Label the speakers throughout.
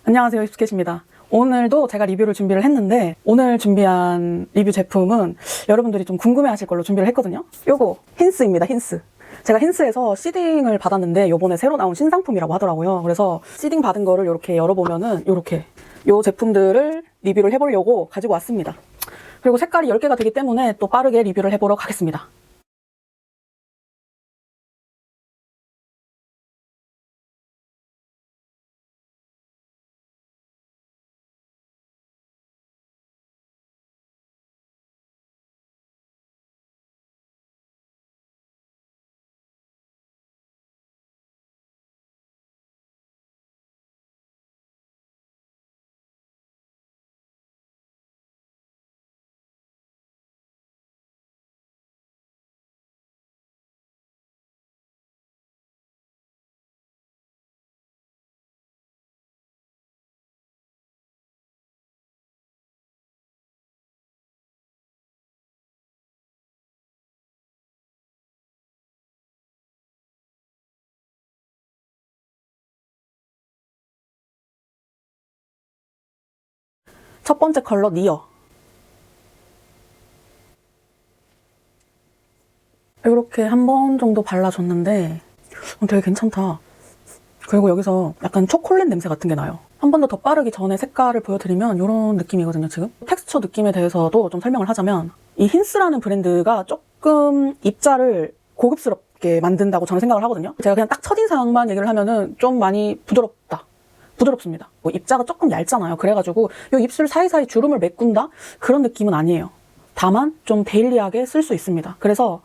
Speaker 1: 안녕하세요, 익숙해십니다. 오늘도 제가 리뷰를 준비를 했는데 오늘 준비한 리뷰 제품은 여러분들이 좀 궁금해하실 걸로 준비를 했거든요. 요거 힌스입니다. 힌스. 제가 힌스에서 시딩을 받았는데 요번에 새로 나온 신상품이라고 하더라고요. 그래서 시딩 받은 거를 이렇게 열어보면은 이렇게 요 제품들을 리뷰를 해보려고 가지고 왔습니다. 그리고 색깔이 10개가 되기 때문에 또 빠르게 리뷰를 해보러 가겠습니다. 첫 번째 컬러 니어. 이렇게 한 번 정도 발라줬는데 되게 괜찮다. 그리고 여기서 약간 초콜릿 냄새 같은 게 나요. 한 번 더 빠르기 전에 색깔을 보여드리면 이런 느낌이거든요, 지금. 텍스처 느낌에 대해서도 좀 설명을 하자면 이 힌스라는 브랜드가 조금 입자를 고급스럽게 만든다고 저는 생각을 하거든요. 제가 그냥 딱 첫인상만 얘기를 하면은 좀 많이 부드럽다. 부드럽습니다. 뭐 입자가 조금 얇잖아요. 그래가지고 이 입술 사이사이 주름을 메꾼다? 그런 느낌은 아니에요. 다만 좀 데일리하게 쓸 수 있습니다. 그래서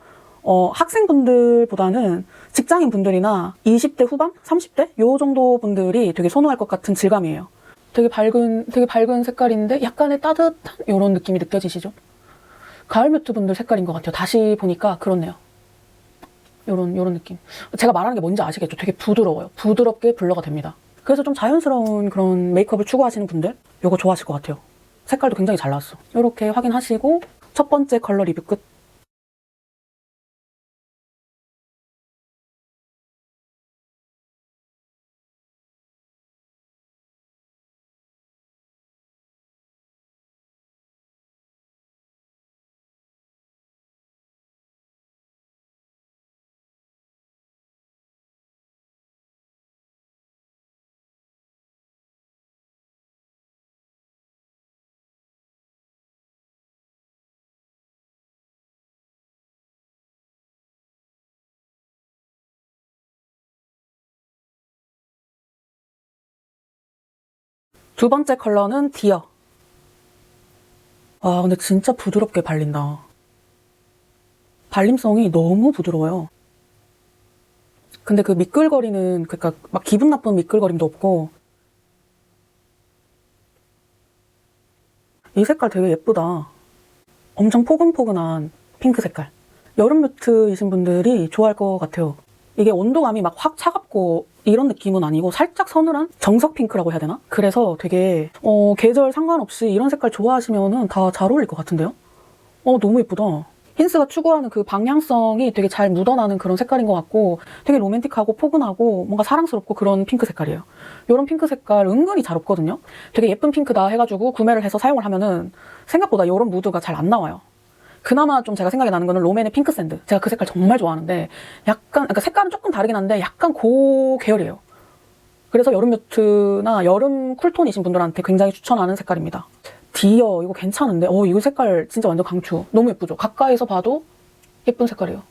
Speaker 1: 학생분들보다는 직장인분들이나 20대 후반? 30대? 요 정도 분들이 되게 선호할 것 같은 질감이에요. 되게 밝은 색깔인데 약간의 따뜻한 이런 느낌이 느껴지시죠? 가을 뮤트 분들 색깔인 것 같아요. 다시 보니까 그렇네요. 요런 느낌. 제가 말하는 게 뭔지 아시겠죠? 되게 부드러워요. 부드럽게 블러가 됩니다. 그래서 좀 자연스러운 그런 메이크업을 추구하시는 분들 요거 좋아하실 것 같아요. 색깔도 굉장히 잘 나왔어. 이렇게 확인하시고 첫 번째 컬러 리뷰 끝. 두 번째 컬러는 디어. 아, 근데 진짜 부드럽게 발린다. 발림성이 너무 부드러워요. 근데 그 미끌거리는, 그니까 막 기분 나쁜 미끌거림도 없고, 이 색깔 되게 예쁘다. 엄청 포근포근한 핑크 색깔. 여름 뮤트이신 분들이 좋아할 것 같아요. 이게 온도감이 막 확 차갑고 이런 느낌은 아니고 살짝 서늘한 정석 핑크라고 해야 되나? 그래서 되게 계절 상관없이 이런 색깔 좋아하시면은 다 잘 어울릴 것 같은데요? 너무 예쁘다. 힌스가 추구하는 그 방향성이 되게 잘 묻어나는 그런 색깔인 것 같고 되게 로맨틱하고 포근하고 뭔가 사랑스럽고 그런 핑크 색깔이에요. 이런 핑크 색깔 은근히 잘 없거든요. 되게 예쁜 핑크다 해가지고 구매를 해서 사용을 하면은 생각보다 이런 무드가 잘 안 나와요. 그나마 좀 제가 생각이 나는 거는 롬앤의 핑크 샌드. 제가 그 색깔 정말 좋아하는데 약간, 그러니까 색깔은 조금 다르긴 한데 약간 고 계열이에요. 그래서 여름 뮤트나 여름 쿨톤이신 분들한테 굉장히 추천하는 색깔입니다. 디어 이거 괜찮은데? 이거 색깔 진짜 완전 강추. 너무 예쁘죠? 가까이서 봐도 예쁜 색깔이에요.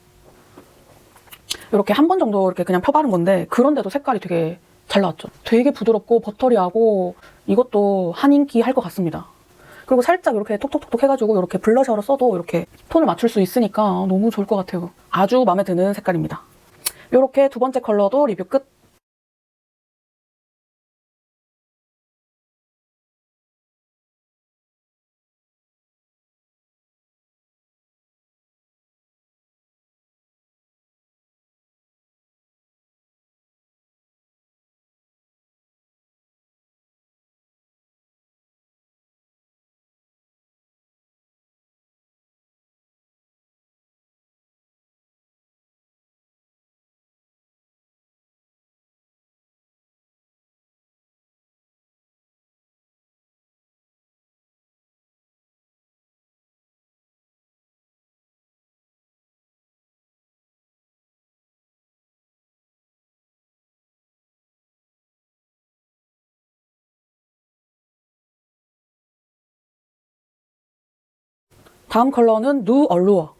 Speaker 1: 이렇게 한 번 정도 이렇게 그냥 펴바른 건데 그런데도 색깔이 되게 잘 나왔죠. 되게 부드럽고 버터리하고 이것도 한 인기 할 것 같습니다. 그리고 살짝 이렇게 톡톡톡톡 해가지고 이렇게 블러셔로 써도 이렇게 톤을 맞출 수 있으니까 너무 좋을 것 같아요. 아주 마음에 드는 색깔입니다. 이렇게 두 번째 컬러도 리뷰 끝. 다음 컬러는 누 얼루어.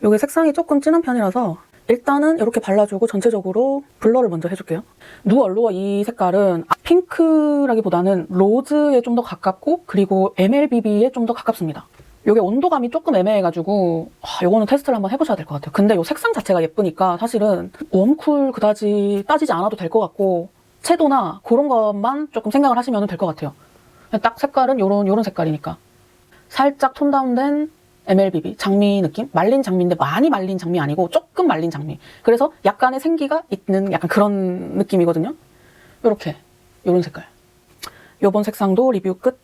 Speaker 1: 이게 색상이 조금 진한 편이라서 일단은 이렇게 발라주고 전체적으로 블러를 먼저 해줄게요. 누 얼루어 이 색깔은 핑크라기보다는 로즈에 좀 더 가깝고 그리고 MLBB에 좀 더 가깝습니다. 이게 온도감이 조금 애매해가지고 이거는 테스트를 한번 해보셔야 될 것 같아요. 근데 이 색상 자체가 예쁘니까 사실은 웜쿨 그다지 따지지 않아도 될 것 같고 채도나 그런 것만 조금 생각을 하시면 될 것 같아요. 딱 색깔은 요런 색깔이니까 살짝 톤 다운된 MLBB 장미 느낌? 말린 장미인데 많이 말린 장미 아니고 조금 말린 장미. 그래서 약간의 생기가 있는 약간 그런 느낌이거든요. 요런 색깔. 요번 색상도 리뷰 끝.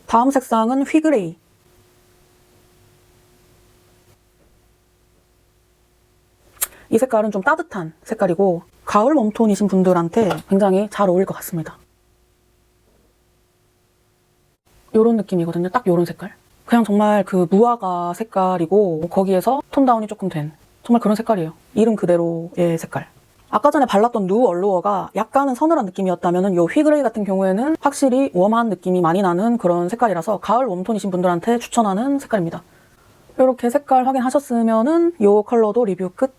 Speaker 1: 다음 색상은 휘그레이. 이 색깔은 좀 따뜻한 색깔이고 가을 웜톤이신 분들한테 굉장히 잘 어울릴 것 같습니다. 요런 느낌이거든요. 딱 요런 색깔. 그냥 정말 그 무화과 색깔이고 거기에서 톤 다운이 조금 된 정말 그런 색깔이에요. 이름 그대로의 색깔. 아까 전에 발랐던 누 얼루어가 약간은 서늘한 느낌이었다면 요 휘그레이 같은 경우에는 확실히 웜한 느낌이 많이 나는 그런 색깔이라서 가을 웜톤이신 분들한테 추천하는 색깔입니다. 이렇게 색깔 확인하셨으면은 요 컬러도 리뷰 끝.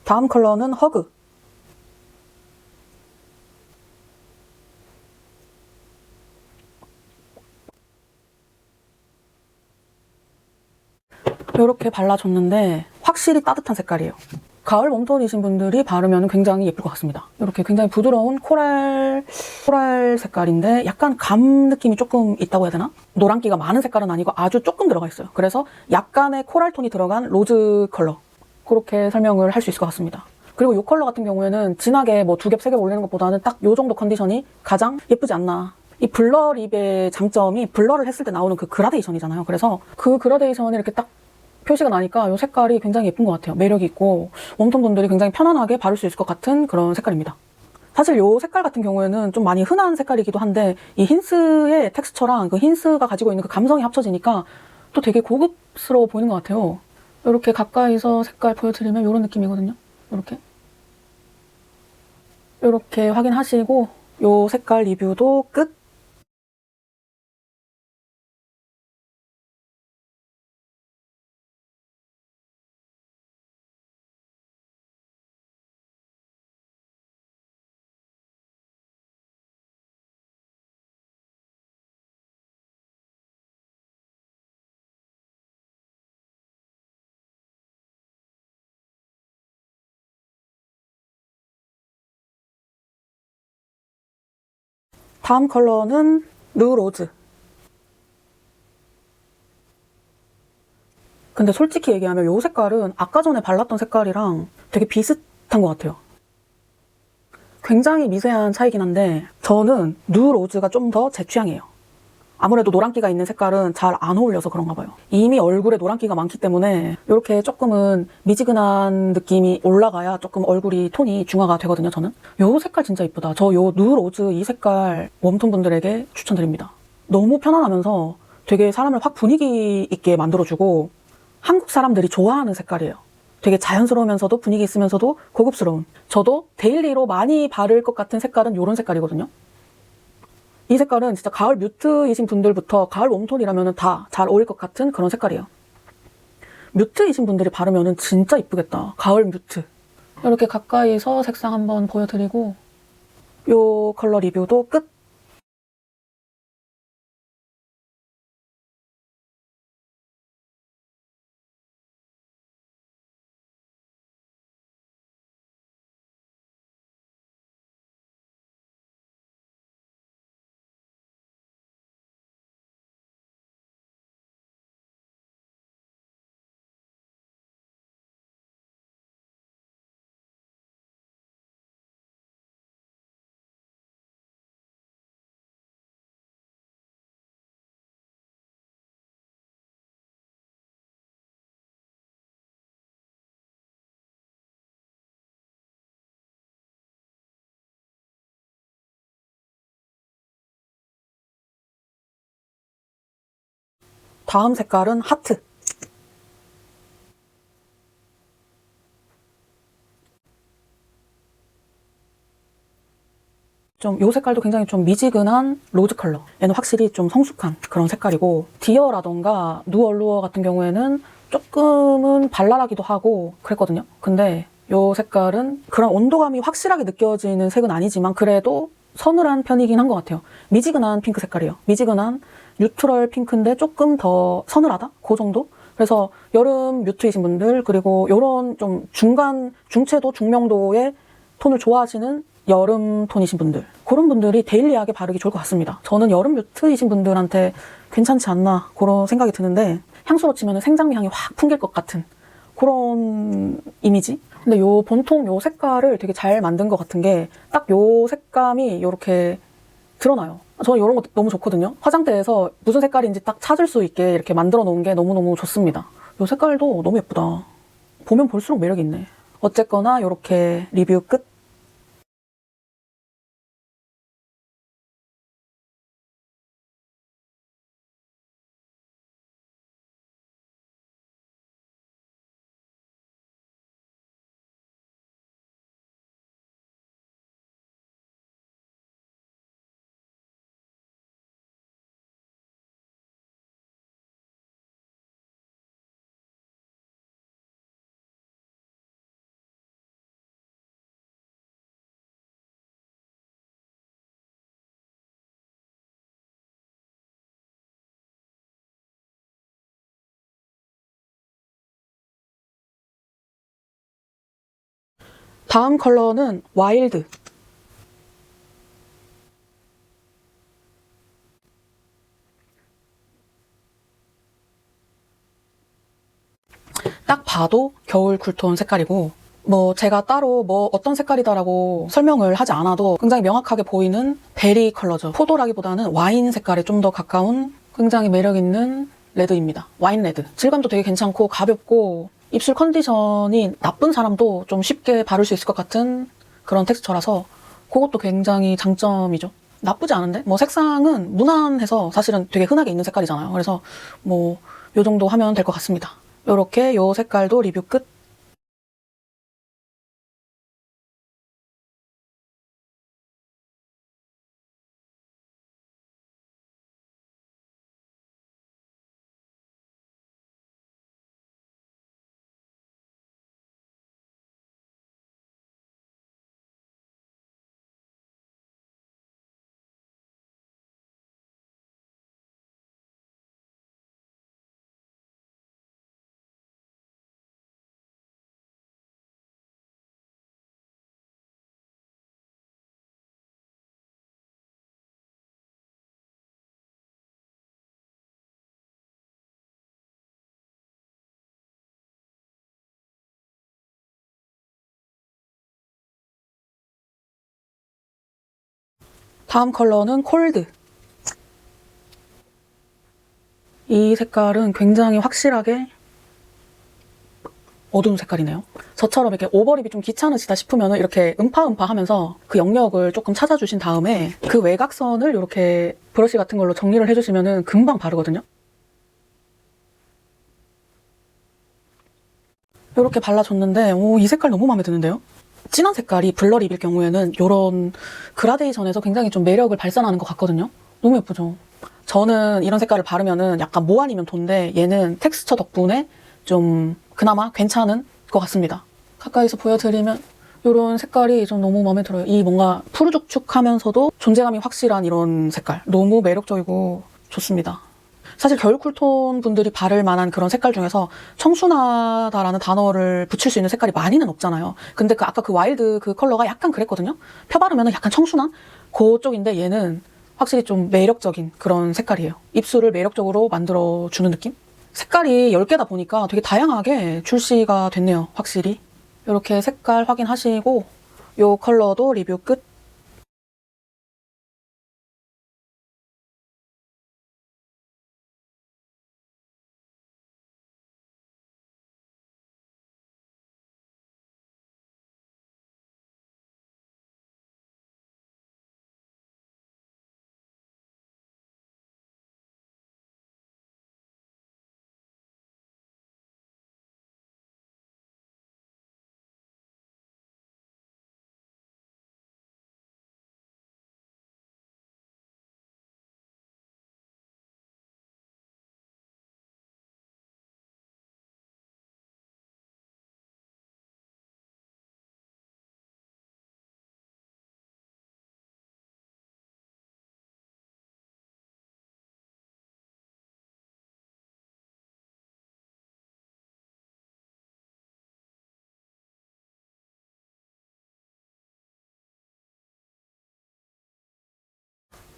Speaker 1: 다음 컬러는 허그. 이렇게 발라줬는데 확실히 따뜻한 색깔이에요. 가을 웜톤이신 분들이 바르면 굉장히 예쁠 것 같습니다. 이렇게 굉장히 부드러운 코랄 색깔인데 약간 감 느낌이 조금 있다고 해야 되나? 노란기가 많은 색깔은 아니고 아주 조금 들어가 있어요. 그래서 약간의 코랄 톤이 들어간 로즈 컬러. 그렇게 설명을 할 수 있을 것 같습니다. 그리고 이 컬러 같은 경우에는 진하게 뭐 2겹, 3겹 올리는 것보다는 딱 이 정도 컨디션이 가장 예쁘지 않나. 이 블러 립의 장점이 블러를 했을 때 나오는 그 그라데이션이잖아요. 그래서 그 그라데이션이 이렇게 딱 표시가 나니까 이 색깔이 굉장히 예쁜 것 같아요. 매력이 있고 웜톤 분들이 굉장히 편안하게 바를 수 있을 것 같은 그런 색깔입니다. 사실 이 색깔 같은 경우에는 좀 많이 흔한 색깔이기도 한데 이 힌스의 텍스처랑 그 힌스가 가지고 있는 그 감성이 합쳐지니까 또 되게 고급스러워 보이는 것 같아요. 이렇게 가까이서 색깔 보여드리면 이런 느낌이거든요. 이렇게 확인하시고 이 색깔 리뷰도 끝. 다음 컬러는 누로즈. 근데 솔직히 얘기하면 이 색깔은 아까 전에 발랐던 색깔이랑 되게 비슷한 것 같아요. 굉장히 미세한 차이긴 한데 저는 누로즈가 좀 더 제 취향이에요. 아무래도 노란기가 있는 색깔은 잘 안 어울려서 그런가 봐요. 이미 얼굴에 노란기가 많기 때문에 이렇게 조금은 미지근한 느낌이 올라가야 조금 얼굴이 톤이 중화가 되거든요, 저는. 이 색깔 진짜 이쁘다. 저 요 누로즈 이 색깔 웜톤 분들에게 추천드립니다. 너무 편안하면서 되게 사람을 확 분위기 있게 만들어주고 한국 사람들이 좋아하는 색깔이에요. 되게 자연스러우면서도 분위기 있으면서도 고급스러운. 저도 데일리로 많이 바를 것 같은 색깔은 이런 색깔이거든요. 이 색깔은 진짜 가을 뮤트이신 분들부터 가을 웜톤이라면 다 잘 어울릴 것 같은 그런 색깔이에요. 뮤트이신 분들이 바르면은 진짜 이쁘겠다. 가을 뮤트. 이렇게 가까이서 색상 한번 보여드리고 요 컬러 리뷰도 끝! 다음 색깔은 하트. 좀 요 색깔도 굉장히 좀 미지근한 로즈 컬러. 얘는 확실히 좀 성숙한 그런 색깔이고, 디어라던가 누얼루어 같은 경우에는 조금은 발랄하기도 하고 그랬거든요. 근데 요 색깔은 그런 온도감이 확실하게 느껴지는 색은 아니지만 그래도 서늘한 편이긴 한 것 같아요. 미지근한 핑크 색깔이에요. 미지근한 뉴트럴 핑크인데 조금 더 서늘하다? 그 정도? 그래서 여름 뮤트이신 분들, 그리고 요런 좀 중간, 중채도, 중명도의 톤을 좋아하시는 여름 톤이신 분들, 그런 분들이 데일리하게 바르기 좋을 것 같습니다. 저는 여름 뮤트이신 분들한테 괜찮지 않나 그런 생각이 드는데, 향수로 치면 생장미 향이 확 풍길 것 같은 그런 이미지? 근데 요 본통 요 색깔을 되게 잘 만든 것 같은 게 딱 요 색감이 요렇게 드러나요. 저는 이런 거 너무 좋거든요. 화장대에서 무슨 색깔인지 딱 찾을 수 있게 이렇게 만들어 놓은 게 너무너무 좋습니다. 요 색깔도 너무 예쁘다. 보면 볼수록 매력이 있네. 어쨌거나 요렇게 리뷰 끝. 다음 컬러는 와일드. 딱 봐도 겨울 쿨톤 색깔이고, 뭐 제가 따로 뭐 어떤 색깔이다라고 설명을 하지 않아도 굉장히 명확하게 보이는 베리 컬러죠. 포도라기보다는 와인 색깔에 좀 더 가까운 굉장히 매력 있는 레드입니다. 와인 레드. 질감도 되게 괜찮고 가볍고, 입술 컨디션이 나쁜 사람도 좀 쉽게 바를 수 있을 것 같은 그런 텍스처라서 그것도 굉장히 장점이죠. 나쁘지 않은데? 뭐 색상은 무난해서 사실은 되게 흔하게 있는 색깔이잖아요. 그래서 뭐 요 정도 하면 될 것 같습니다. 요렇게 요 색깔도 리뷰 끝. 다음 컬러는 콜드. 이 색깔은 굉장히 확실하게 어두운 색깔이네요. 저처럼 이렇게 오버립이 좀 귀찮으시다 싶으면 이렇게 음파음파 하면서 그 영역을 조금 찾아주신 다음에 그 외곽선을 이렇게 브러쉬 같은 걸로 정리를 해주시면 금방 바르거든요. 이렇게 발라줬는데 이 색깔 너무 마음에 드는데요? 진한 색깔이 블러립일 경우에는 이런 그라데이션에서 굉장히 좀 매력을 발산하는 것 같거든요. 너무 예쁘죠? 저는 이런 색깔을 바르면 약간 모 아니면 도인데 얘는 텍스처 덕분에 좀 그나마 괜찮은 것 같습니다. 가까이서 보여드리면 이런 색깔이 좀 너무 마음에 들어요. 이 뭔가 푸르죽죽하면서도 존재감이 확실한 이런 색깔. 너무 매력적이고 좋습니다. 사실 겨울 쿨톤 분들이 바를 만한 그런 색깔 중에서 청순하다라는 단어를 붙일 수 있는 색깔이 많이는 없잖아요. 근데 아까 그 와일드 그 컬러가 약간 그랬거든요. 펴바르면 약간 청순한 그쪽인데 얘는 확실히 좀 매력적인 그런 색깔이에요. 입술을 매력적으로 만들어주는 느낌? 색깔이 10개다 보니까 되게 다양하게 출시가 됐네요. 확실히. 이렇게 색깔 확인하시고 이 컬러도 리뷰 끝.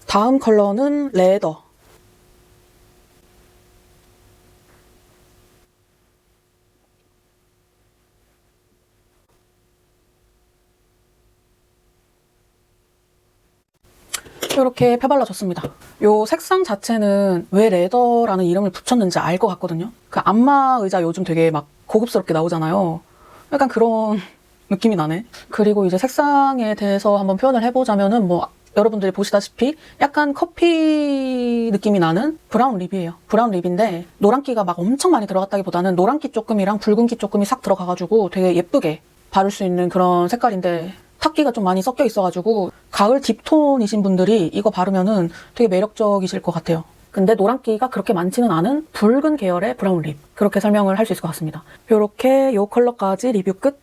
Speaker 1: 다음 컬러는 레더. 이렇게 펴발라줬습니다. 이 색상 자체는 왜 레더라는 이름을 붙였는지 알 것 같거든요. 그 안마 의자 요즘 되게 막 고급스럽게 나오잖아요. 약간 그런 느낌이 나네. 그리고 이제 색상에 대해서 한번 표현을 해보자면은 뭐 여러분들이 보시다시피 약간 커피 느낌이 나는 브라운 립이에요. 브라운 립인데 노란기가 막 엄청 많이 들어갔다기보다는 노란기 조금이랑 붉은기 조금이 싹 들어가가지고 되게 예쁘게 바를 수 있는 그런 색깔인데 탁기가 좀 많이 섞여 있어가지고 가을 딥톤이신 분들이 이거 바르면은 되게 매력적이실 것 같아요. 근데 노란기가 그렇게 많지는 않은 붉은 계열의 브라운 립. 그렇게 설명을 할 수 있을 것 같습니다. 이렇게 이 컬러까지 리뷰 끝.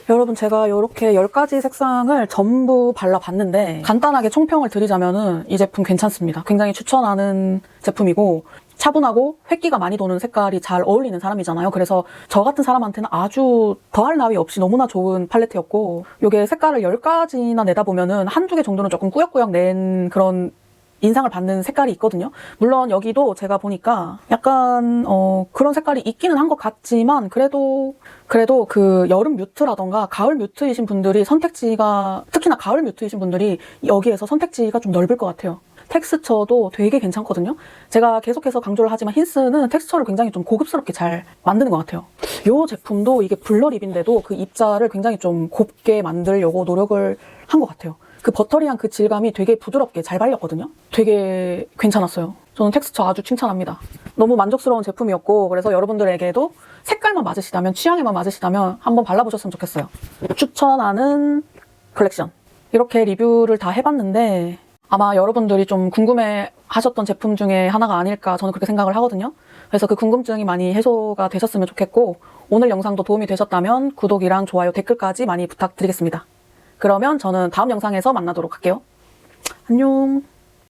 Speaker 1: 여러분 제가 이렇게 10가지 색상을 전부 발라봤는데 간단하게 총평을 드리자면은 이 제품 괜찮습니다. 굉장히 추천하는 제품이고 차분하고 획기가 많이 도는 색깔이 잘 어울리는 사람이잖아요. 그래서 저 같은 사람한테는 아주 더할 나위 없이 너무나 좋은 팔레트였고 이게 색깔을 10가지나 내다 보면은 한두 개 정도는 조금 꾸역꾸역 낸 그런 인상을 받는 색깔이 있거든요. 물론 여기도 제가 보니까 약간 그런 색깔이 있기는 한 것 같지만 그래도 그 여름 뮤트라던가 가을 뮤트이신 분들이 선택지가 특히나 가을 뮤트이신 분들이 여기에서 선택지가 좀 넓을 것 같아요. 텍스처도 되게 괜찮거든요. 제가 계속해서 강조를 하지만 힌스는 텍스처를 굉장히 좀 고급스럽게 잘 만드는 것 같아요. 이 제품도 이게 블러 립인데도 그 입자를 굉장히 좀 곱게 만들려고 노력을 한 것 같아요. 그 버터리한 그 질감이 되게 부드럽게 잘 발렸거든요. 되게 괜찮았어요. 저는 텍스처 아주 칭찬합니다. 너무 만족스러운 제품이었고 그래서 여러분들에게도 색깔만 맞으시다면 취향에만 맞으시다면 한번 발라보셨으면 좋겠어요. 추천하는 컬렉션. 이렇게 리뷰를 다 해봤는데 아마 여러분들이 좀 궁금해 하셨던 제품 중에 하나가 아닐까 저는 그렇게 생각을 하거든요. 그래서 그 궁금증이 많이 해소가 되셨으면 좋겠고 오늘 영상도 도움이 되셨다면 구독이랑 좋아요, 댓글까지 많이 부탁드리겠습니다. 그러면 저는 다음 영상에서 만나도록 할게요. 안녕.